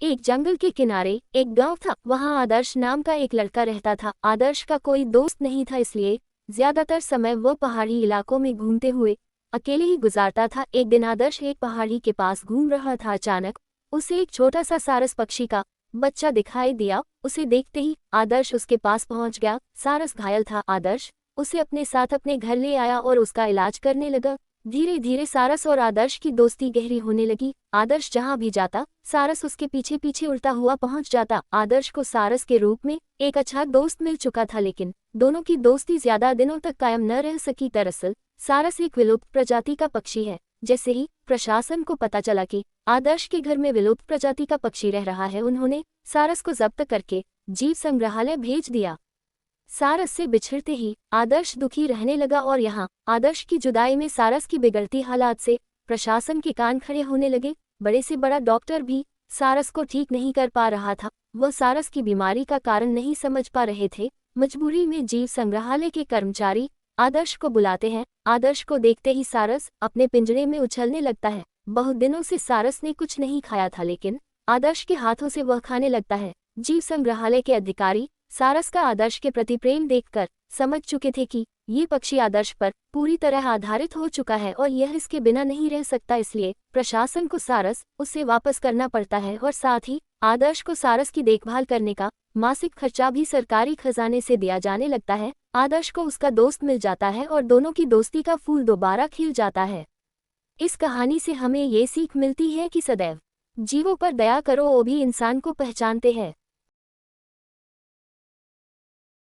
एक जंगल के किनारे एक गांव था। वहां आदर्श नाम का एक लड़का रहता था। आदर्श का कोई दोस्त नहीं था, इसलिए ज्यादातर समय वह पहाड़ी इलाकों में घूमते हुए अकेले ही गुजारता था। एक दिन आदर्श एक पहाड़ी के पास घूम रहा था। अचानक उसे एक छोटा सा सारस पक्षी का बच्चा दिखाई दिया। उसे देखते ही आदर्श उसके पास पहुंच गया। सारस घायल था। आदर्श उसे अपने साथ अपने घर ले आया और उसका इलाज करने लगा। धीरे धीरे सारस और आदर्श की दोस्ती गहरी होने लगी। आदर्श जहां भी जाता सारस उसके पीछे पीछे उड़ता हुआ पहुंच जाता। आदर्श को सारस के रूप में एक अच्छा दोस्त मिल चुका था, लेकिन दोनों की दोस्ती ज्यादा दिनों तक कायम न रह सकी। दरअसल सारस एक विलुप्त प्रजाति का पक्षी है। जैसे ही प्रशासन को पता चला कि आदर्श के घर में विलुप्त प्रजाति का पक्षी रह रहा है, उन्होंने सारस को जब्त करके जीव संग्रहालय भेज दिया। सारस से बिछड़ते ही आदर्श दुखी रहने लगा और यहाँ आदर्श की जुदाई में सारस की बिगड़ती हालात से प्रशासन के कान खड़े होने लगे। बड़े से बड़ा डॉक्टर भी सारस को ठीक नहीं कर पा रहा था। वह सारस की बीमारी का कारण नहीं समझ पा रहे थे। मजबूरी में जीव संग्रहालय के कर्मचारी आदर्श को बुलाते हैं। आदर्श को देखते ही सारस अपने पिंजरे में उछलने लगता है। बहुत दिनों से सारस ने कुछ नहीं खाया था, लेकिन आदर्श के हाथों से वह खाने लगता है। जीव संग्रहालय के अधिकारी सारस का आदर्श के प्रति प्रेम देखकर समझ चुके थे कि ये पक्षी आदर्श पर पूरी तरह आधारित हो चुका है और यह इसके बिना नहीं रह सकता। इसलिए प्रशासन को सारस उससे वापस करना पड़ता है और साथ ही आदर्श को सारस की देखभाल करने का मासिक खर्चा भी सरकारी खजाने से दिया जाने लगता है। आदर्श को उसका दोस्त मिल जाता है और दोनों की दोस्ती का फूल दोबारा खिल जाता है। इस कहानी से हमें ये सीख मिलती है कि सदैव जीवों पर दया करो, वो भी इंसान को पहचानते हैं।